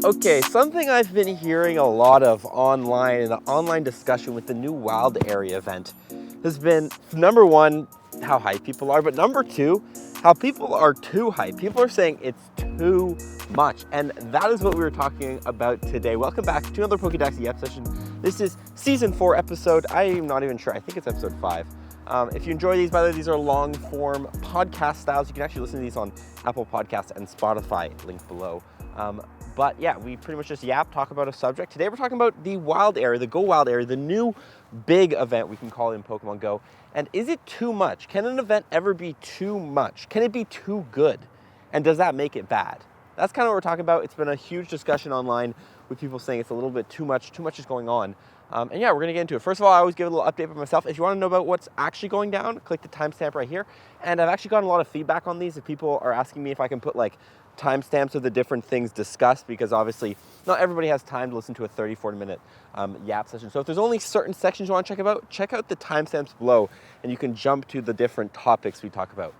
Okay, something I've been hearing a lot of online in the online discussion with the new Wild Area event has been, number one, how hyped people are, but number two, how people are too hyped. People are saying it's too much, and that is what we were talking about today. Welcome back to another Pokédex YAP session. This is season 4 episode, I'm not even sure, I think it's episode 5. If you enjoy these, by the way, these are long form podcast styles. You can actually listen to these on Apple Podcasts and Spotify, link below. But yeah, we pretty much just talk about a subject. Today we're talking about the Wild Area, the Go Wild Area, the new big event we can call it in Pokemon Go. And is it too much? Can an event ever be too much? Can it be too good? And does that make it bad? That's kind of what we're talking about. It's been a huge discussion online with people saying it's a little bit too much is going on. And yeah, we're gonna get into it. First of all, I always give a little update about myself. If you wanna know about what's actually going down, click the timestamp right here. And I've actually gotten a lot of feedback on these. If people are asking me if I can put like timestamps of the different things discussed, because obviously not everybody has time to listen to a 30-40 minute YAP session. So if there's only certain sections you wanna check out the timestamps below, and you can jump to the different topics we talk about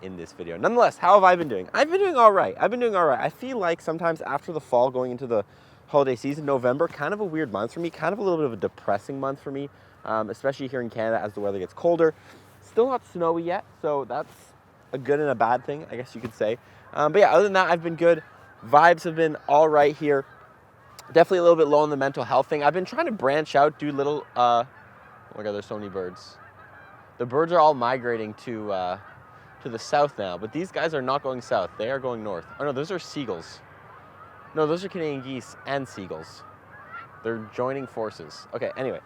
in this video. Nonetheless, how have I been doing? I've been doing all right. I feel like sometimes after the fall, going into the holiday season, November, kind of a weird month for me, kind of a little bit of a depressing month for me, especially here in Canada as the weather gets colder. Still not snowy yet, so that's a good and a bad thing, I guess you could say. But yeah, other than that, I've been good. Vibes have been all right here. Definitely a little bit low on the mental health thing. I've been trying to branch out, do little, oh my God, there's so many birds. The birds are all migrating to the south now, but these guys are not going south. They are going north. Oh no, those are seagulls. No, those are Canadian geese and seagulls. They're joining forces. Okay, anyway,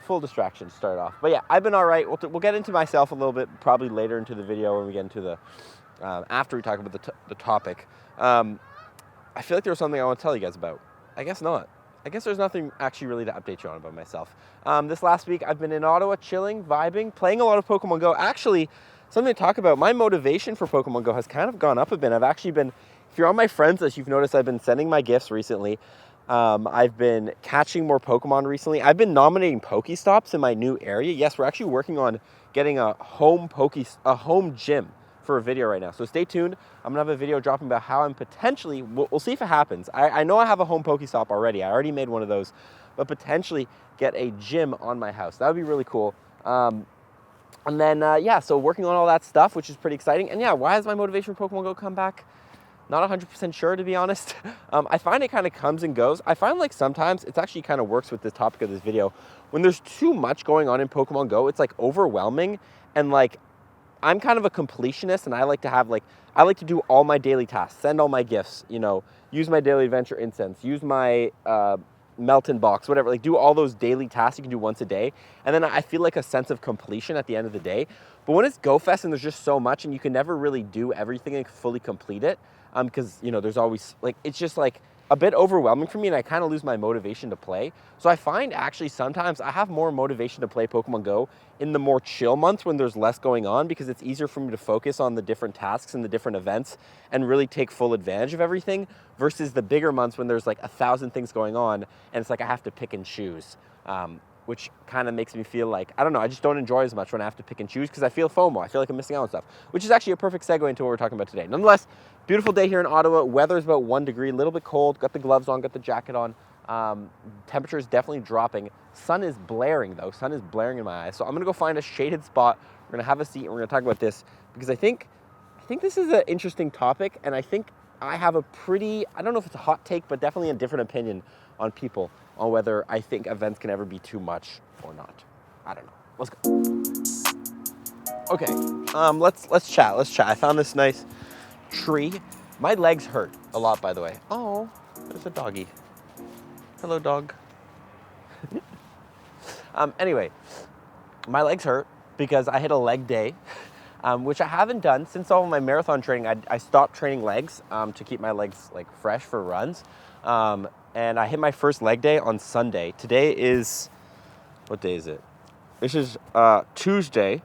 full distraction to start off. But yeah, I've been all right. We'll get into myself a little bit, probably later into the video when we get into the, after we talk about the topic. I feel like there was something I want to tell you guys about. I guess not. I guess there's nothing actually really to update you on about myself. This last week, I've been in Ottawa, chilling, vibing, playing a lot of Pokemon Go. Actually, something to talk about, my motivation for Pokemon Go has kind of gone up a bit. I've actually been, if you're on my friends list, you've noticed I've been sending my gifts recently. I've been catching more Pokemon recently. I've been nominating Pokestops in my new area. Yes, we're actually working on getting a home gym for a video right now. So stay tuned. I'm gonna have a video dropping about how I'm potentially, we'll see if it happens. I know I have a home Pokestop already. I already made one of those, but potentially get a gym on my house. That would be really cool. And then, yeah, so working on all that stuff, which is pretty exciting. And yeah, why has my motivation for Pokemon Go come back? Not 100% sure, to be honest. I find it kind of comes and goes. I find like sometimes it's actually kind of works with the topic of this video. When there's too much going on in Pokemon Go, it's like overwhelming. And like, I'm kind of a completionist, and I like to have like, I like to do all my daily tasks, send all my gifts, you know, use my daily adventure incense, use my Melton box, whatever, like do all those daily tasks you can do once a day. And then I feel like a sense of completion at the end of the day. But when it's GoFest and there's just so much and you can never really do everything and fully complete it, because, you know, there's always like, it's just like a bit overwhelming for me, and I kind of lose my motivation to play. So I find actually sometimes I have more motivation to play Pokemon Go in the more chill months when there's less going on, because it's easier for me to focus on the different tasks and the different events and really take full advantage of everything, versus the bigger months when there's like 1,000 things going on and it's like I have to pick and choose, which kind of makes me feel like, I don't know, I just don't enjoy as much when I have to pick and choose, because I feel FOMO. I feel like I'm missing out on stuff, which is actually a perfect segue into what we're talking about today. Nonetheless, beautiful day here in Ottawa. Weather is about 1 degree, a little bit cold. Got the gloves on, got the jacket on. Temperature is definitely dropping. Sun is blaring though. Sun is blaring in my eyes. So I'm gonna go find a shaded spot. We're gonna have a seat and we're gonna talk about this, because I think this is an interesting topic, and I think I have a pretty, I don't know if it's a hot take, but definitely a different opinion on people on whether I think events can ever be too much or not. I don't know. Let's go. Okay, let's chat. I found this nice tree. My legs hurt a lot, by the way. Oh, there's a doggy. Hello, dog. Anyway, my legs hurt because I hit a leg day, which I haven't done since all of my marathon training. I stopped training legs to keep my legs like fresh for runs. And I hit my first leg day on Sunday. Today is, what day is it? This is Tuesday.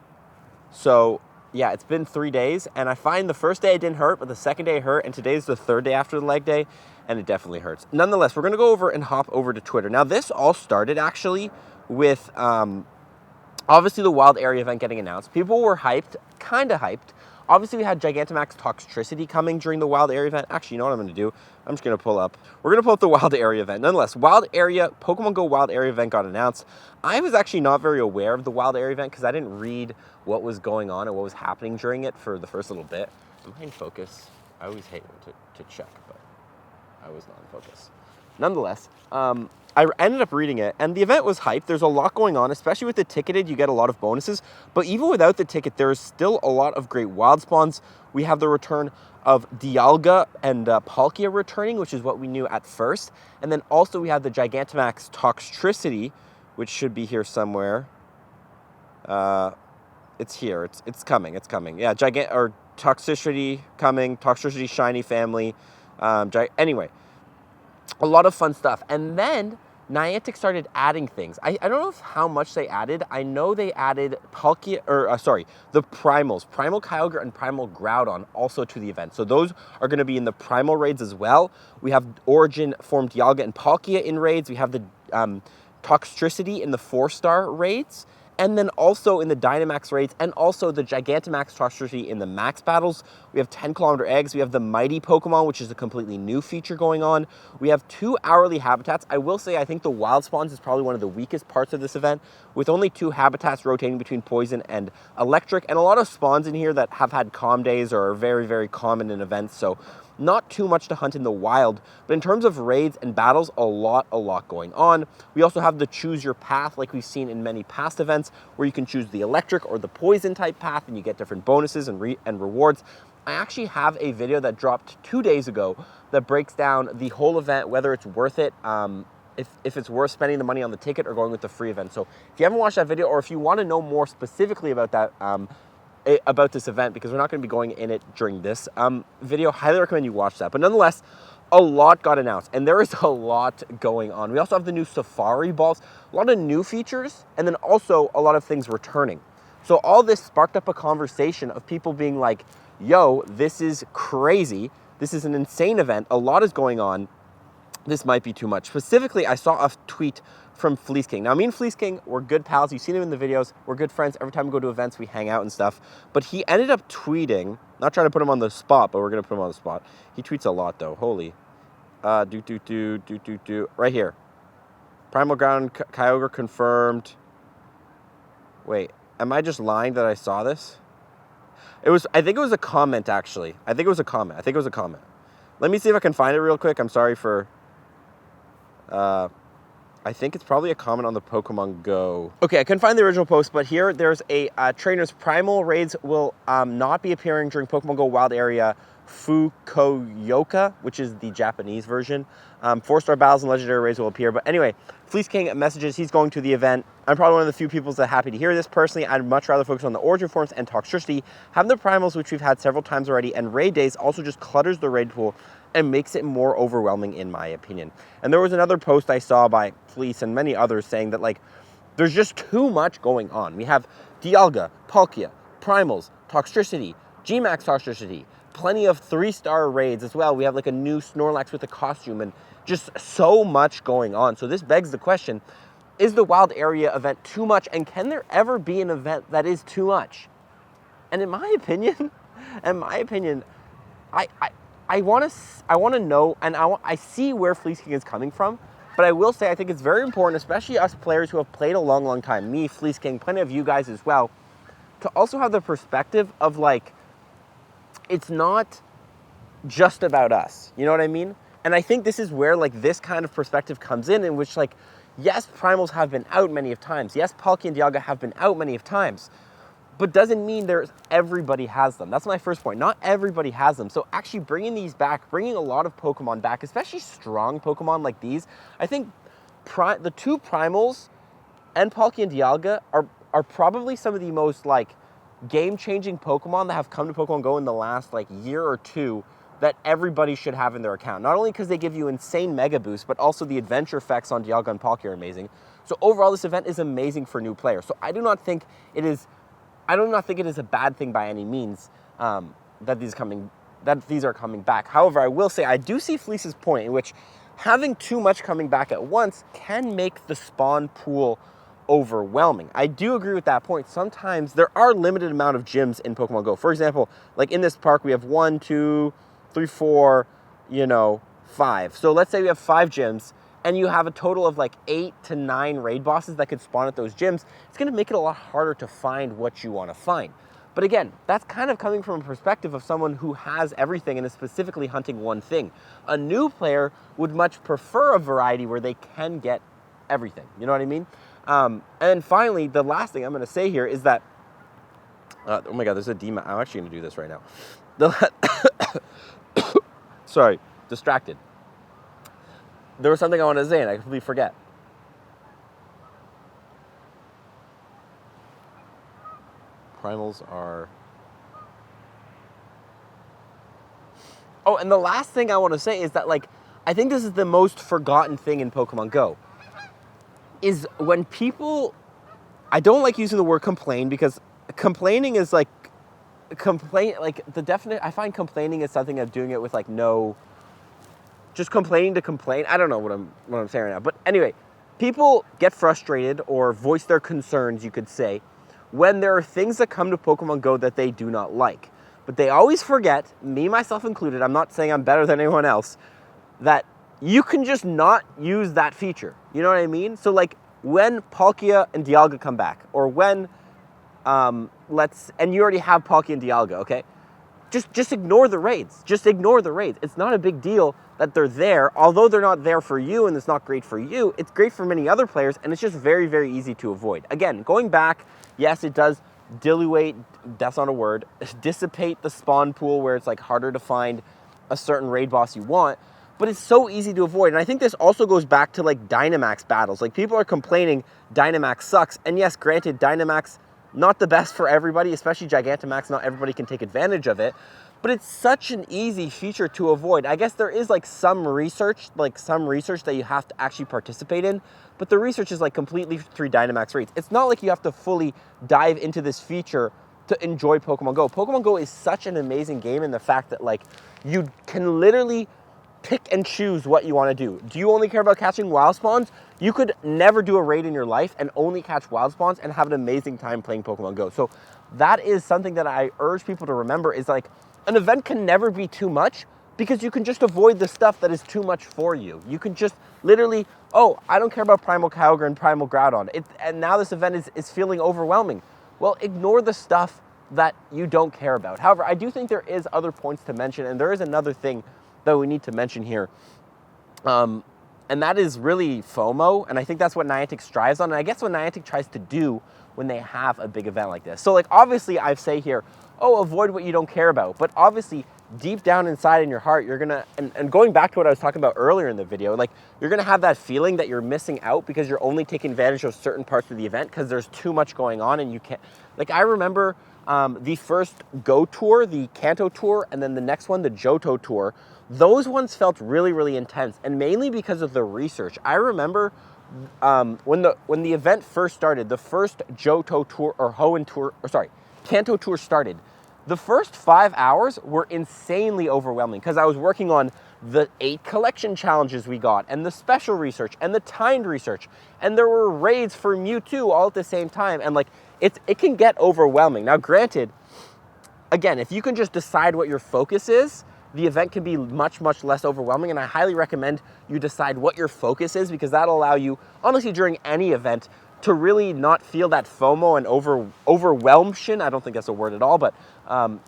So yeah, it's been 3 days, and I find the first day it didn't hurt, but the second day it hurt, and today's the third day after the leg day, and it definitely hurts. Nonetheless, we're gonna go over and hop over to Twitter. Now, this all started actually with obviously the Wild Area event getting announced. People were hyped, kind of hyped, Obviously, we had Gigantamax Toxtricity coming during the Wild Area event. Actually, you know what I'm going to do? I'm just going to pull up. We're going to pull up the Wild Area event. Nonetheless, Pokemon Go Wild Area event got announced. I was actually not very aware of the Wild Area event because I didn't read what was going on and what was happening during it for the first little bit. Am I in focus? I always hate to check, but I was not in focus. Nonetheless, I ended up reading it, and the event was hyped. There's a lot going on, especially with the ticketed, you get a lot of bonuses. But even without the ticket, there is still a lot of great wild spawns. We have the return of Dialga and Palkia returning, which is what we knew at first. And then also we have the Gigantamax Toxtricity, which should be here somewhere. It's here. It's coming. It's coming. Yeah, Toxtricity coming. Toxtricity Shiny Family. Anyway, a lot of fun stuff. And then Niantic started adding things. I don't know how much they added. I know they added the Primals. Primal Kyogre and Primal Groudon also to the event. So those are going to be in the Primal raids as well. We have Origin Form Dialga and Palkia in raids. We have the Toxtricity in the 4-star raids. And then also in the Dynamax raids, and also the Gigantamax Toxtricity in the max battles. We have 10-kilometer eggs. We have the Mighty Pokemon, which is a completely new feature going on. We have 2 hourly habitats. I will say I think the Wild Spawns is probably one of the weakest parts of this event, with only 2 habitats rotating between Poison and Electric, and a lot of spawns in here that have had calm days or are very, very common in events. So not too much to hunt in the wild, but in terms of raids and battles, a lot going on. We also have the choose your path, like we've seen in many past events, where you can choose the electric or the poison type path and you get different bonuses and rewards. I actually have a video that dropped 2 days ago that breaks down the whole event, whether it's worth it, if it's worth spending the money on the ticket or going with the free event. So if you haven't watched that video, or if you want to know more specifically about that, about this event, because we're not going to be going in it during this video, highly recommend you watch that. But nonetheless, a lot got announced, and there is a lot going on. We also have the new Safari balls, a lot of new features, and then also a lot of things returning. So all this sparked up a conversation of people being like, yo, this is crazy. This is an insane event. A lot is going on. This might be too much. Specifically, I saw a tweet from FleeceKing. Now, me and FleeceKing, we're good pals. You've seen him in the videos. We're good friends. Every time we go to events, we hang out and stuff. But he ended up tweeting, not trying to put him on the spot, but we're going to put him on the spot. He tweets a lot, though. Holy. Right here. Primal Ground Kyogre confirmed. Wait, am I just lying that I saw this? I think it was a comment, actually. I think it was a comment. Let me see if I can find it real quick. I'm sorry for... I think it's probably a comment on the Pokemon Go. Okay, I couldn't find the original post, but here there's a trainer's Primal raids will not be appearing during Pokemon Go Wild Area Fukuoka, which is the Japanese version. 4-star battles and legendary raids will appear. But anyway, FleeceKing messages he's going to the event. I'm probably one of the few people that are happy to hear this. Personally, I'd much rather focus on the Origin Forms and Toxtricity. Having the Primals, which we've had several times already, and raid days also just clutters the raid pool and makes it more overwhelming, in my opinion. And there was another post I saw by Fleece and many others saying that, like, there's just too much going on. We have Dialga, Palkia, Primals, Toxtricity, Gmax Toxtricity, plenty of 3-star raids as well. We have like a new Snorlax with a costume, and just so much going on. So this begs the question, is the Wild Area event too much? And can there ever be an event that is too much? And in my opinion, I want to know, and I see where FleeceKing is coming from, but I will say I think it's very important, especially us players who have played a long time, me, FleeceKing, plenty of you guys as well, to also have the perspective of, like, it's not just about us. You know what I mean? And I think this is where, like, this kind of perspective comes in which, like, yes, Primals have been out many of times. Yes, Palkia and Dialga have been out many of times. But doesn't mean everybody has them. That's my first point. Not everybody has them. So actually bringing these back, bringing a lot of Pokemon back, especially strong Pokemon like these, I think the 2 Primals and Palkia and Dialga are probably some of the most, like, game-changing Pokemon that have come to Pokemon Go in the last, like, year or 2 that everybody should have in their account. Not only because they give you insane Mega Boosts, but also the adventure effects on Dialga and Palkia are amazing. So overall, this event is amazing for new players. So I do not think it is a bad thing by any means that these are coming back. However, I will say I do see Fleece's point, in which having too much coming back at once can make the spawn pool overwhelming. I do agree with that point. Sometimes there are limited amount of gyms in Pokemon Go. For example, like in this park, we have 1, 2, 3, 4, 5. So let's say we have 5 gyms and you have a total of like 8 to 9 raid bosses that could spawn at those gyms. It's going to make it a lot harder to find what you want to find. But again, that's kind of coming from a perspective of someone who has everything and is specifically hunting one thing. A new player would much prefer a variety where they can get everything. You know what I mean? And finally, the last thing I'm going to say here is that, oh my God, there's a demon. I'm actually going to do this right now. Sorry, distracted. There was something I wanted to say and I completely forget. Primals are... Oh, and the last thing I want to say is that, like, I think this is the most forgotten thing in Pokemon Go. Is when people... I don't like using the word complain because complaining is like... I find complaining is something of doing it with, like, no... Just complaining to complain. I don't know what I'm saying right now. But anyway, people get frustrated or voice their concerns, you could say, when there are things that come to Pokemon Go that they do not like. But they always forget, me, myself included, I'm not saying I'm better than anyone else, that you can just not use that feature. You know what I mean? So like when Palkia and Dialga come back, or when, and you already have Palkia and Dialga, okay? Just ignore the raids. Just ignore the raids. It's not a big deal that they're there. Although they're not there for you and it's not great for you, it's great for many other players and it's just very, very easy to avoid. Again, going back, yes, it does diluate, that's not a word, dissipate the spawn pool where it's like harder to find a certain raid boss you want, but it's so easy to avoid. And I think this also goes back to like Dynamax battles. Like people are complaining Dynamax sucks. And yes, granted, Dynamax, not the best for everybody, especially Gigantamax. Not everybody can take advantage of it, but it's such an easy feature to avoid. I guess there is like some research that you have to actually participate in, but the research is like completely through Dynamax rates. It's not like you have to fully dive into this feature to enjoy Pokemon Go. Pokemon Go is such an amazing game in the fact that like you can literally pick and choose what you want to do. Do you only care about catching wild spawns? You could never do a raid in your life and only catch wild spawns and have an amazing time playing Pokemon Go. So that is something that I urge people to remember is like an event can never be too much because you can just avoid the stuff that is too much for you. You can just literally, oh, I don't care about Primal Kyogre and Primal Groudon. And now this event is feeling overwhelming. Well, ignore the stuff that you don't care about. However, I do think there is other points to mention, and there is another thing that we need to mention here. And that is really FOMO, and I think that's what Niantic strives on, and I guess what Niantic tries to do when they have a big event like this. So like obviously I say here, oh, avoid what you don't care about, but obviously deep down inside in your heart, you're gonna, and going back to what I was talking about earlier in the video, like you're gonna have that feeling that you're missing out because you're only taking advantage of certain parts of the event because there's too much going on and you can't, like I remember the first Go Tour, the Kanto Tour, and then the next one, the Johto Tour, those ones felt really, really intense, and mainly because of the research. I remember when the event first started, the first Johto Tour or Hoenn Tour, or sorry, Kanto Tour started. The first 5 hours were insanely overwhelming because I was working on the 8 collection challenges we got, and the special research, and the timed research, and there were raids for Mewtwo all at the same time, and like it can get overwhelming. Now, granted, again, if you can just decide what your focus is, the event can be much, much less overwhelming, and I highly recommend you decide what your focus is because that'll allow you, honestly, during any event, to really not feel that FOMO and overwhelmation. I don't think that's a word at all, but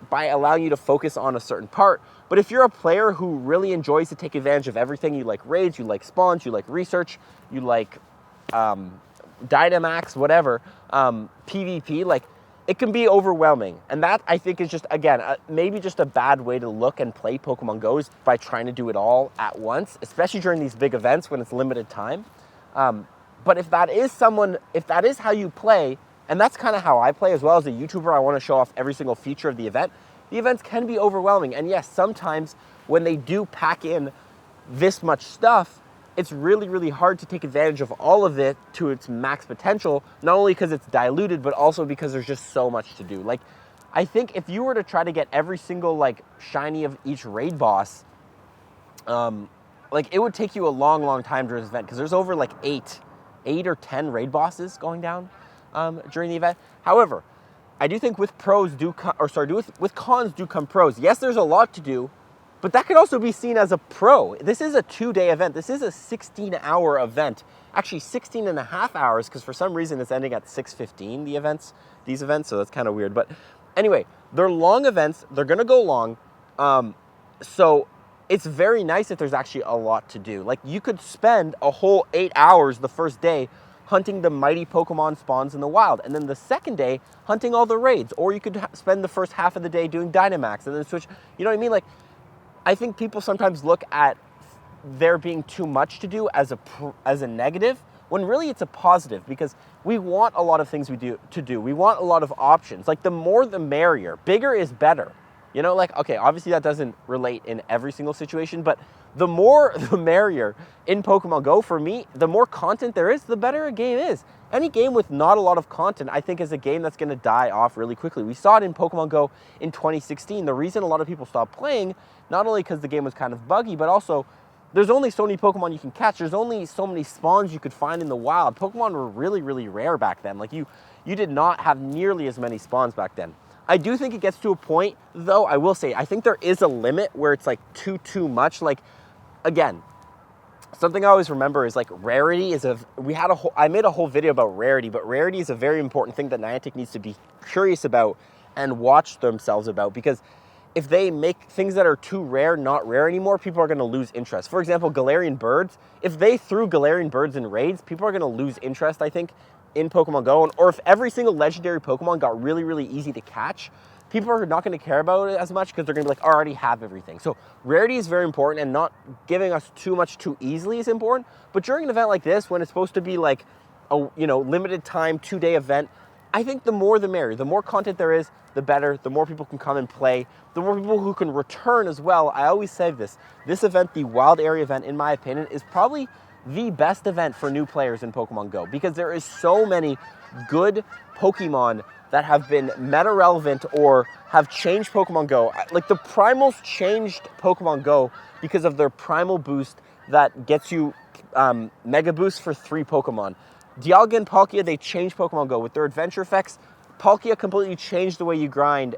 by allowing you to focus on a certain part. But if you're a player who really enjoys to take advantage of everything, you like raids, you like spawns, you like research, you like Dynamax, whatever, PvP, like, it can be overwhelming, and that I think is just, again, maybe just a bad way to look and play Pokemon Go is by trying to do it all at once, especially during these big events when it's limited time. But if that is how you play, and that's kind of how I play as well as a YouTuber, I want to show off every single feature of the events can be overwhelming. And yes, sometimes when they do pack in this much stuff, it's really, really hard to take advantage of all of it to its max potential, not only because it's diluted, but also because there's just so much to do. Like, I think if you were to try to get every single, like, shiny of each raid boss, like, it would take you a long, long time during this event, because there's over, like, 8 8 or 10 raid bosses going down during the event. However, I do think with pros with cons do come pros. Yes, there's a lot to do, but that could also be seen as a pro. This is a 2-day event. This is a 16-hour event. Actually, 16 and a half hours, because for some reason it's ending at 6:15, these events, so that's kind of weird. But anyway, they're long events. They're going to go long. So it's very nice if there's actually a lot to do. Like, you could spend a whole 8 hours the first day hunting the mighty Pokemon spawns in the wild, and then the second day hunting all the raids. Or you could spend the first half of the day doing Dynamax, and then switch. You know what I mean? Like, I think people sometimes look at there being too much to do as a negative, when really it's a positive, because we want a lot of things to do. We want a lot of options. Like, the more the merrier. Bigger is better. You know, like, okay, obviously that doesn't relate in every single situation, but the more the merrier in Pokemon Go. For me, the more content there is, the better a game is. Any game with not a lot of content, I think, is a game that's going to die off really quickly. We saw it in Pokemon Go in 2016. The reason a lot of people stopped playing, not only because the game was kind of buggy, but also there's only so many Pokemon you can catch. There's only so many spawns you could find in the wild. Pokemon were really, really rare back then. Like, you did not have nearly as many spawns back then. I do think it gets to a point, though, I will say, I think there is a limit where it's like too much. Like, again, something I always remember is, like, rarity is I made a whole video about rarity, but rarity is a very important thing that Niantic needs to be curious about and watch themselves about, because if they make things that are too rare not rare anymore, people are going to lose interest. For example, Galarian birds, if they threw Galarian birds in raids, people are going to lose interest, I think, in Pokemon Go. Or if every single legendary Pokemon got really, really easy to catch, people are not going to care about it as much, because they're going to be like, I already have everything. So rarity is very important, and not giving us too much too easily is important. But during an event like this, when it's supposed to be like a limited time 2-day event, I think the more the merrier. The more content there is, the better. The more people can come and play. The more people who can return as well. I always say this event, the Wild Area event, in my opinion, is probably the best event for new players in Pokemon Go, because there is so many good Pokemon that have been meta relevant or have changed Pokemon Go. Like, the Primals changed Pokemon Go because of their Primal boost that gets you Mega Boost for 3 Pokemon. Dialga and Palkia, they changed Pokemon Go with their adventure effects. Palkia completely changed the way you grind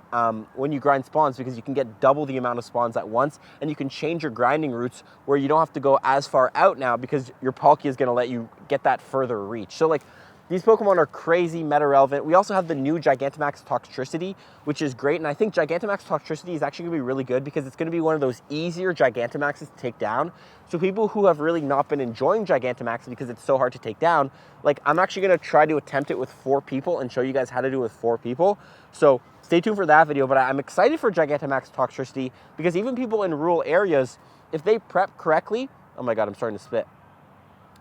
when you grind spawns, because you can get double the amount of spawns at once, and you can change your grinding routes where you don't have to go as far out now, because your Palkia is going to let you get that further reach. So, like, these Pokemon are crazy meta relevant. We also have the new Gigantamax Toxtricity, which is great. And I think Gigantamax Toxtricity is actually going to be really good, because it's going to be one of those easier Gigantamaxes to take down. So people who have really not been enjoying Gigantamax because it's so hard to take down, like, I'm actually going to try to attempt it with 4 people and show you guys how to do it with 4 people. So stay tuned for that video. But I'm excited for Gigantamax Toxtricity, because even people in rural areas, if they prep correctly, oh my God, I'm starting to spit.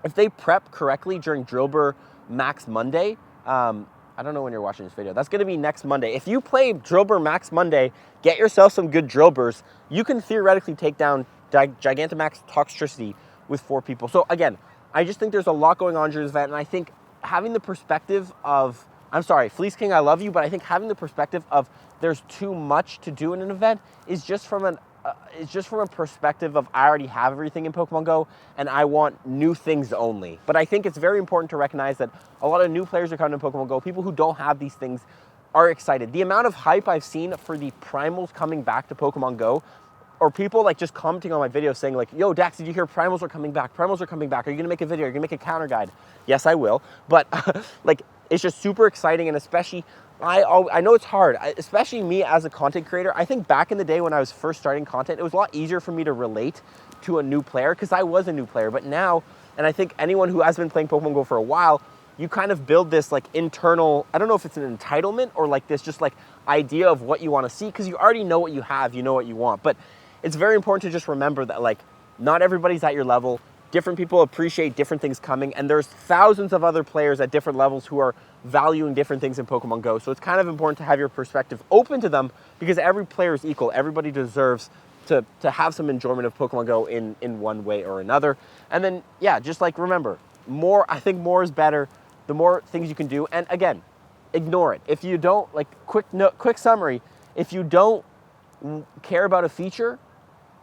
If they prep correctly during Drillbur Max Monday, I don't know when you're watching this video. That's going to be next Monday. If you play Drillbur Max Monday, get yourself some good Drillburs, you can theoretically take down Gigantamax Toxtricity with 4 people. So again, I just think there's a lot going on during this event, and I think having the perspective of, I'm sorry, FleeceKing, I love you, but I think having the perspective of there's too much to do in an event is just from a perspective of, I already have everything in Pokemon Go and I want new things only. But I think it's very important to recognize that a lot of new players are coming to Pokemon Go. People who don't have these things are excited. The amount of hype I've seen for the Primals coming back to Pokemon Go, or people like just commenting on my videos saying like, yo, Dax, did you hear Primals are coming back? Primals are coming back. Are you going to make a video? Are you going to make a counter guide? Yes, I will. But like, it's just super exciting. And especially, I know it's hard, especially me as a content creator. I think back in the day when I was first starting content, it was a lot easier for me to relate to a new player, because I was a new player. But now, and I think anyone who has been playing Pokemon Go for a while, you kind of build this like internal, I don't know if it's an entitlement or like this just like idea of what you want to see, because you already know what you have, you know what you want. But it's very important to just remember that like not everybody's at your level. Different people appreciate different things coming, and there's thousands of other players at different levels who are valuing different things in Pokemon Go. So it's kind of important to have your perspective open to them, because every player is equal. Everybody deserves to have some enjoyment of Pokemon Go in one way or another. And then, yeah, just like remember, more, I think more is better. The more things you can do, and again, ignore it. If you don't, like, quick summary, if you don't care about a feature,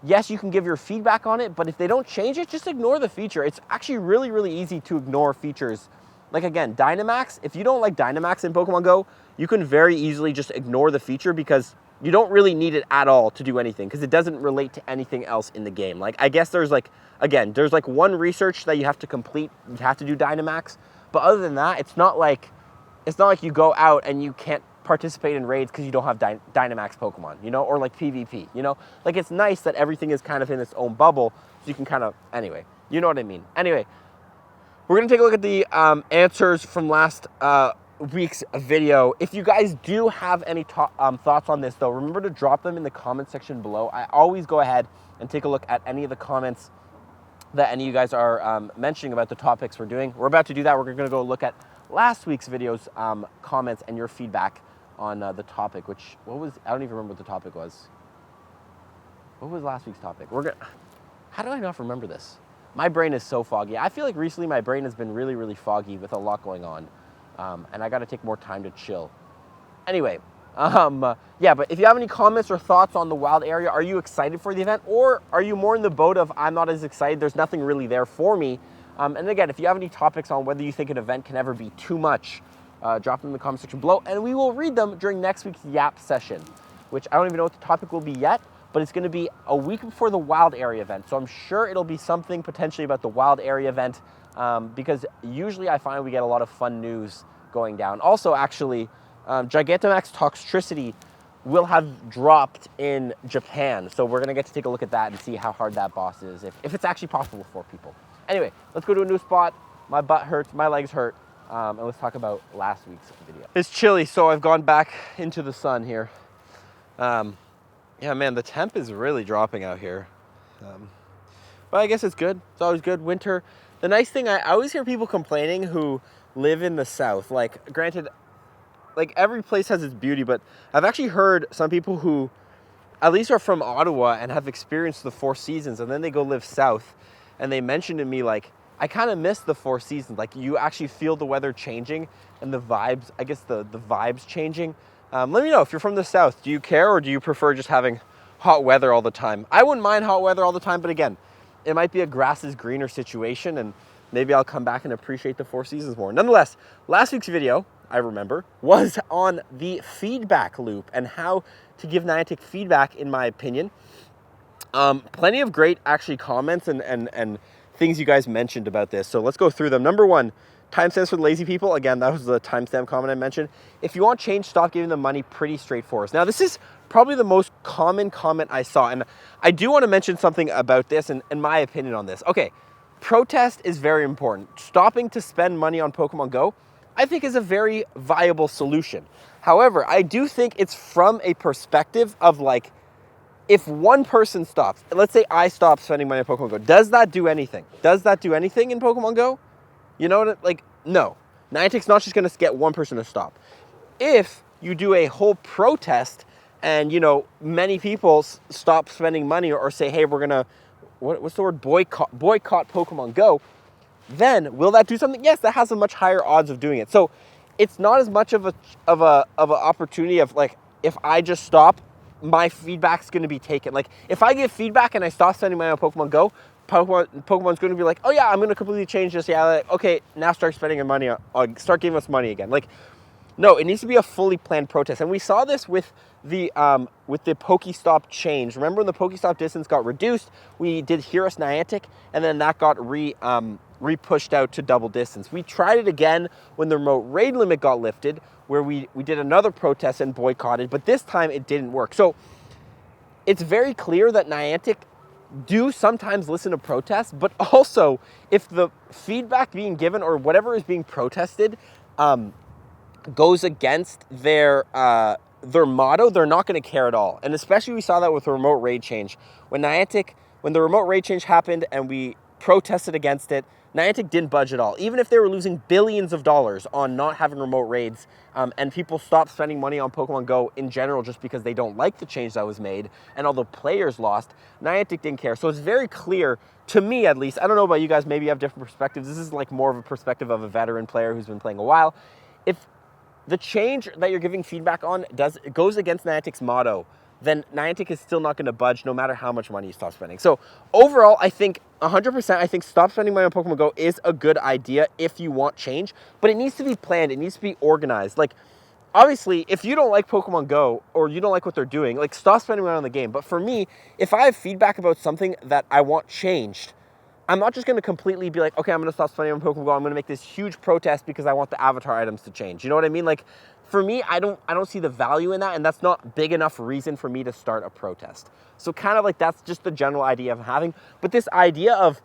yes, you can give your feedback on it, but if they don't change it, just ignore the feature. It's actually really, really easy to ignore features. Like again, Dynamax, if you don't like Dynamax in Pokemon Go, you can very easily just ignore the feature because you don't really need it at all to do anything because it doesn't relate to anything else in the game. Like, I guess there's like, again, there's like one research that you have to complete. You have to do Dynamax. But other than that, it's not like you go out and you can't participate in raids because you don't have Dynamax Pokemon, you know, or like PvP, you know? Like, it's nice that everything is kind of in its own bubble so you can kind of, anyway, you know what I mean. Anyway, we're going to take a look at the answers from last week's video. If you guys do have any thoughts on this, though, remember to drop them in the comment section below. I always go ahead and take a look at any of the comments that any of you guys are mentioning about the topics we're doing. We're about to do that. We're going to go look at last week's video's comments and your feedback on the topic, which, I don't even remember what the topic was. What was last week's topic? How do I not remember this? My brain is so foggy. I feel like recently my brain has been really, really foggy with a lot going on. And I got to take more time to chill. Anyway, yeah, but if you have any comments or thoughts on the wild area, are you excited for the event? Or are you more in the boat of, I'm not as excited, there's nothing really there for me? And again, if you have any topics on whether you think an event can ever be too much, drop them in the comment section below, and we will read them during next week's YAP session, which I don't even know what the topic will be yet, but it's going to be a week before the wild area event. So I'm sure it'll be something potentially about the wild area event, because usually I find we get a lot of fun news going down. Also, actually, Gigantamax Toxtricity will have dropped in Japan. So we're going to get to take a look at that and see how hard that boss is, if it's actually possible for people. Anyway, let's go to a new spot. My butt hurts, my legs hurt, and let's talk about last week's video. It's chilly, so I've gone back into the sun here. Yeah, man, the temp is really dropping out here. But I guess it's good. It's always good. Winter. The nice thing, I always hear people complaining who live in the south. Like, granted, like every place has its beauty, but I've actually heard some people who at least are from Ottawa and have experienced the 4 seasons, and then they go live south, and they mentioned to me, like, I kind of miss the 4 seasons. Like, you actually feel the weather changing and the vibes, I guess the vibes changing. Let me know if you're from the south. Do you care, or do you prefer just having hot weather all the time? I wouldn't mind hot weather all the time, but again, it might be a grass is greener situation, and maybe I'll come back and appreciate the 4 seasons more. Nonetheless, last week's video, I remember, was on the feedback loop and how to give Niantic feedback, in my opinion. Plenty of great, actually, comments and things you guys mentioned about this. So let's go through them. Number 1, timestamps for lazy people. Again, that was the timestamp comment I mentioned. If you want change, stop giving them money. Pretty straightforward. Now, this is probably the most common comment I saw. And I do want to mention something about this and my opinion on this. Okay, protest is very important. Stopping to spend money on Pokemon Go, I think, is a very viable solution. However, I do think it's from a perspective of, like, if one person stops, let's say I stop spending money on Pokemon Go, does that do anything? Does that do anything in Pokemon Go? You know what, like, no. Niantic's not just going to get one person to stop. If you do a whole protest and, you know, many people stop spending money or say, hey, we're going to, what's the word, boycott Pokemon Go, then will that do something? Yes, that has a much higher odds of doing it. So it's not as much of an opportunity of, like, if I just stop, my feedback's going to be taken. Like, if I give feedback and I stop spending money on Pokemon Go, Pokemon's going to be like, oh yeah, I'm going to completely change this. Yeah, like, okay, now start spending money, start giving us money again. Like, no, it needs to be a fully planned protest. And we saw this with the Pokestop change. Remember when the Pokestop distance got reduced, we did Hear Us Niantic, and then that got re-pushed out to double distance. We tried it again when the remote raid limit got lifted, where we did another protest and boycotted, but this time it didn't work. So it's very clear that Niantic do sometimes listen to protests, but also if the feedback being given or whatever is being protested goes against their motto, they're not going to care at all. And especially we saw that with the remote raid change. When the remote raid change happened and we protested against it, Niantic didn't budge at all. Even if they were losing billions of dollars on not having remote raids, and people stopped spending money on Pokemon Go in general just because they don't like the change that was made, and all the players lost, Niantic didn't care. So it's very clear, to me at least, I don't know about you guys, maybe you have different perspectives. This is like more of a perspective of a veteran player who's been playing a while. If the change that you're giving feedback on goes against Niantic's motto, then Niantic is still not going to budge no matter how much money you stop spending. So overall, I think 100%, I think stop spending money on Pokemon Go is a good idea if you want change, but it needs to be planned. It needs to be organized. Like, obviously, if you don't like Pokemon Go or you don't like what they're doing, like, stop spending money on the game. But for me, if I have feedback about something that I want changed, I'm not just going to completely be like, okay, I'm going to stop spending on Pokemon Go. I'm going to make this huge protest because I want the avatar items to change. You know what I mean? Like, for me, I don't see the value in that, and that's not big enough reason for me to start a protest. So kind of like that's just the general idea of having. But this idea of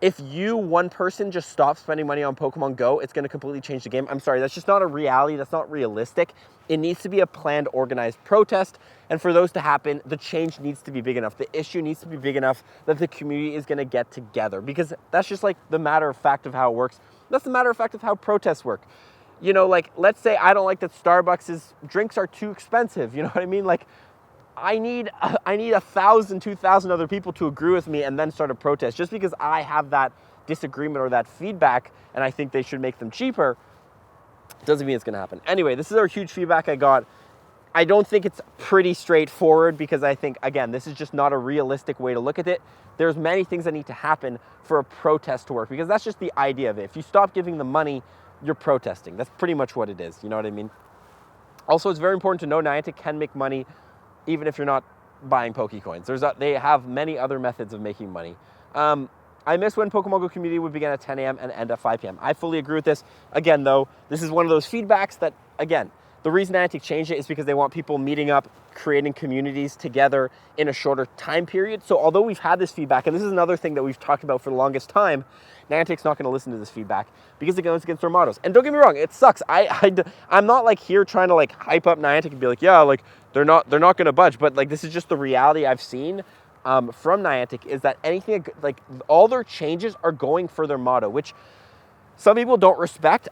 if you, one person, just stop spending money on Pokemon Go, it's going to completely change the game. I'm sorry, that's just not a reality. That's not realistic. It needs to be a planned, organized protest. And for those to happen, the change needs to be big enough. The issue needs to be big enough that the community is going to get together. Because that's just like the matter of fact of how it works. That's the matter of fact of how protests work. You know, like, let's say I don't like that Starbucks' drinks are too expensive. You know what I mean? Like, I need 1,000, 2,000 other people to agree with me and then start a protest. Just because I have that disagreement or that feedback and I think they should make them cheaper doesn't mean it's going to happen. Anyway, this is our huge feedback I got. I don't think it's pretty straightforward because I think, again, this is just not a realistic way to look at it. There's many things that need to happen for a protest to work because that's just the idea of it. If you stop giving them money, you're protesting. That's pretty much what it is. You know what I mean? Also, it's very important to know Niantic can make money even if you're not buying Pokecoins. They have many other methods of making money. I miss when Pokemon Go community would begin at 10 a.m. and end at 5 p.m. I fully agree with this. Again, though, this is one of those feedbacks that, again, the reason Niantic changed it is because they want people meeting up, creating communities together in a shorter time period. So although we've had this feedback, and this is another thing that we've talked about for the longest time, Niantic's not going to listen to this feedback because it goes against their mottos. And don't get me wrong, it sucks. I'm not like here trying to like hype up Niantic and be like, yeah, like they're not going to budge. But like this is just the reality I've seen from Niantic is that anything like all their changes are going for their motto, which some people don't respect.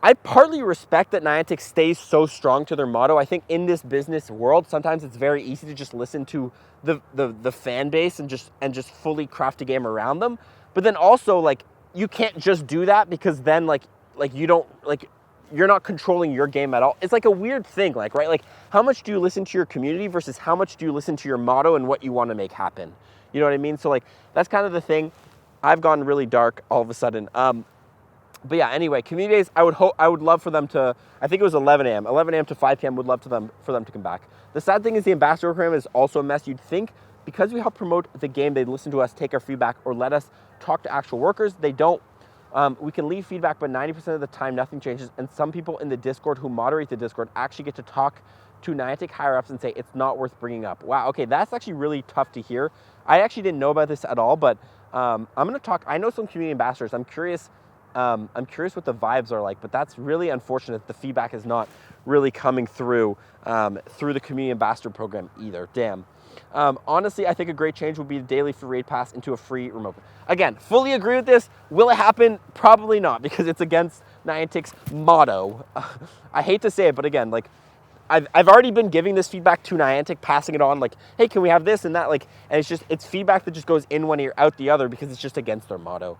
I partly respect that Niantic stays so strong to their motto. I think in this business world, sometimes it's very easy to just listen to the fan base and just fully craft a game around them. But then also like you can't just do that because then like you don't like you're not controlling your game at all. It's like a weird thing, like, right? Like how much do you listen to your community versus how much do you listen to your motto and what you want to make happen? You know what I mean? So like that's kind of the thing. I've gone really dark all of a sudden. But yeah, anyway, community days, I would love for them to, I think it was 11 a.m. 11 a.m. to 5 p.m. would love for them to come back. The sad thing is the ambassador program is also a mess. You'd think because we help promote the game, they'd listen to us, take our feedback, or let us talk to actual workers. They don't. We can leave feedback, but 90% of the time, nothing changes. And some people in the Discord who moderate the Discord actually get to talk to Niantic higher-ups and say, it's not worth bringing up. Wow, okay, that's actually really tough to hear. I actually didn't know about this at all, but I'm going to talk. I know some community ambassadors. I'm curious what the vibes are like, but that's really unfortunate. The feedback is not really coming through the community ambassador program either. Damn. Honestly, I think a great change would be the daily free raid pass into a free remote. Again, fully agree with this. Will it happen? Probably not, because it's against Niantic's motto. I hate to say it, but again, like I've already been giving this feedback to Niantic, passing it on, like, hey, can we have this and that? Like, and it's feedback that just goes in one ear, out the other, because it's just against their motto.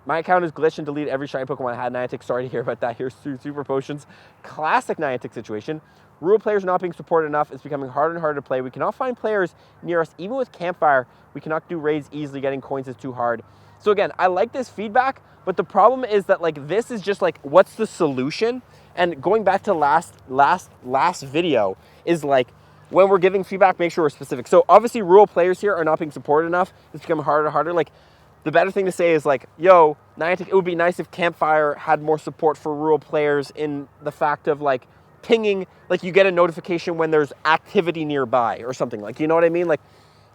My account is glitched and deleted every shiny Pokemon I had. Niantic, sorry to hear about that. Here's Super Potions. Classic Niantic situation. Rural players are not being supported enough. It's becoming harder and harder to play. We cannot find players near us. Even with Campfire, we cannot do raids easily. Getting coins is too hard. So again, I like this feedback, but the problem is that like this is just like, what's the solution? And going back to last video is like, when we're giving feedback, make sure we're specific. So obviously rural players here are not being supported enough. It's becoming harder and harder. Like, the better thing to say is like, yo, Niantic, it would be nice if Campfire had more support for rural players in the fact of like pinging, like you get a notification when there's activity nearby or something, like, you know what I mean? Like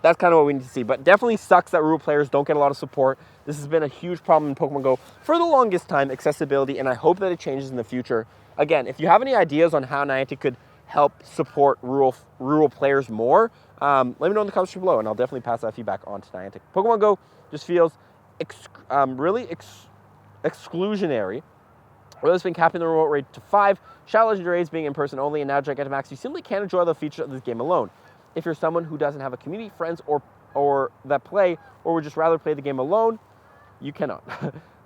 that's kind of what we need to see, but definitely sucks that rural players don't get a lot of support. This has been a huge problem in Pokemon Go for the longest time, accessibility, and I hope that it changes in the future. Again, if you have any ideas on how Niantic could help support rural players more, let me know in the comments below, and I'll definitely pass that feedback on to Niantic. Pokemon Go just feels really exclusionary. Well, it's been capping the remote rate to 5, Shadow Legendaries being in person only, and now Gigantamax. You simply can't enjoy the features of this game alone. If you're someone who doesn't have a community, friends, or that play, or would just rather play the game alone, you cannot.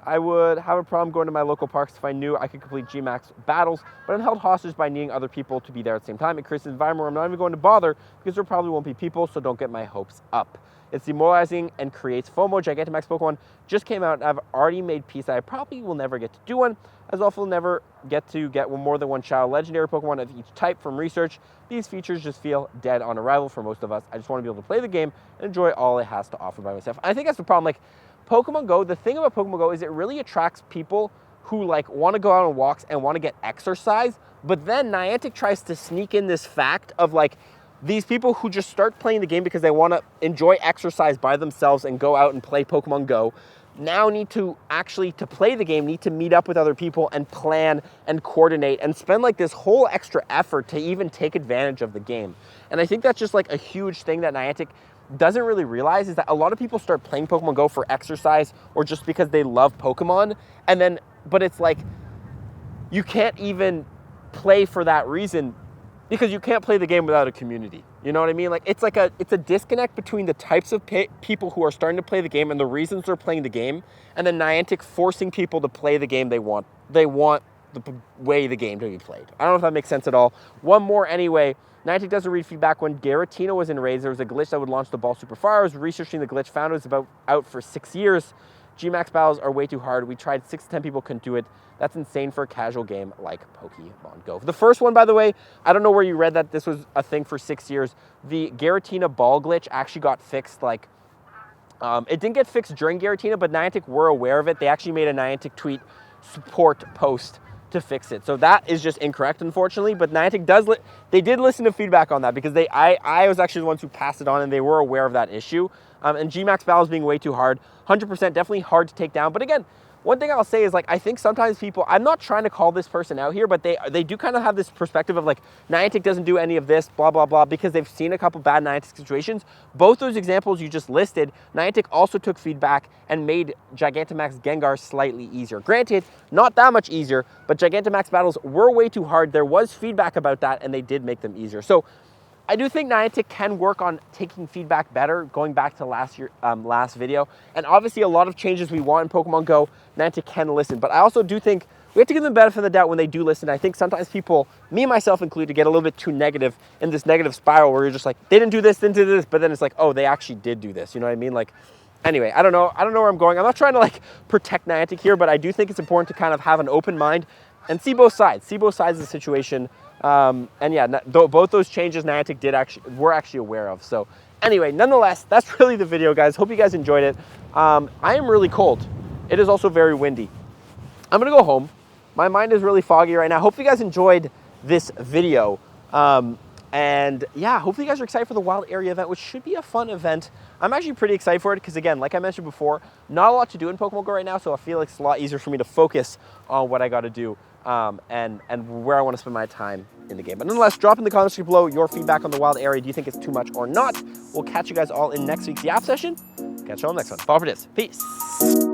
I would have a problem going to my local parks if I knew I could complete Gmax battles, but I'm held hostage by needing other people to be there at the same time. It creates an environment where I'm not even going to bother because there probably won't be people, so don't get my hopes up. It's demoralizing and creates FOMO. Gigantamax Pokemon just came out, and I've already made peace that I probably will never get to do one, as also never get to get more than one Shadow Legendary Pokemon of each type from research. These features just feel dead on arrival for most of us. I just want to be able to play the game and enjoy all it has to offer by myself. I think that's the problem. Like, Pokemon Go, the thing about Pokemon Go is it really attracts people who like want to go out on walks and want to get exercise, but then Niantic tries to sneak in this fact of like, these people who just start playing the game because they want to enjoy exercise by themselves and go out and play Pokemon Go now need to actually, to play the game, need to meet up with other people and plan and coordinate and spend like this whole extra effort to even take advantage of the game. And I think that's just like a huge thing that Niantic doesn't really realize, is that a lot of people start playing Pokemon Go for exercise or just because they love Pokemon. And then, but it's like, you can't even play for that reason because you can't play the game without a community. You know what I mean? Like, it's a disconnect between the types of people who are starting to play the game and the reasons they're playing the game, and then Niantic forcing people to play the game they want. They want the way the game to be played. I don't know if that makes sense at all. One more anyway. Niantic doesn't read feedback. When Giratina was in raids, there was a glitch that would launch the ball super far. I was researching the glitch, found it was out for 6 years. Gmax battles are way too hard. We tried 6 to 10 people couldn't do it. That's insane for a casual game like Pokemon Go. The first one, by the way, I don't know where you read that this was a thing for 6 years. The Giratina ball glitch actually got fixed, like, it didn't get fixed during Giratina, but Niantic were aware of it. They actually made a Niantic tweet support post to fix it. So that is just incorrect, unfortunately, but Niantic they did listen to feedback on that because I was actually the ones who passed it on, and they were aware of that issue. And Gmax battles being way too hard, 100% definitely hard to take down. But again, one thing I'll say is, like, I think sometimes people, I'm not trying to call this person out here, but they do kind of have this perspective of like, Niantic doesn't do any of this, blah, blah, blah, because they've seen a couple bad Niantic situations. Both those examples you just listed, Niantic also took feedback and made Gigantamax Gengar slightly easier. Granted, not that much easier, but Gigantamax battles were way too hard. There was feedback about that, and they did make them easier. So I do think Niantic can work on taking feedback better, going back to last video. And obviously a lot of changes we want in Pokemon Go, Niantic can listen. But I also do think we have to give them the benefit of the doubt when they do listen. I think sometimes people, me myself included, get a little bit too negative in this negative spiral where you're just like, they didn't do this, but then it's like, oh, they actually did do this. You know what I mean? Like, anyway, I don't know where I'm going. I'm not trying to like protect Niantic here, but I do think it's important to kind of have an open mind and see both sides of the situation. And yeah, both those changes Niantic were actually aware of. So anyway, nonetheless, that's really the video, guys. Hope you guys enjoyed it. I am really cold. It is also very windy. I'm gonna go home. My mind is really foggy right now. Hope you guys enjoyed this video. And yeah, hopefully you guys are excited for the Wild Area event, which should be a fun event. I'm actually pretty excited for it because, again, like I mentioned before, not a lot to do in Pokemon Go right now, so I feel like it's a lot easier for me to focus on what I got to do and where I want to spend my time in the game. But nonetheless, drop in the comments below your feedback on the Wild Area. Do you think it's too much or not? We'll catch you guys all in next week's YAP session. Catch you all next one. Follow for this. Peace.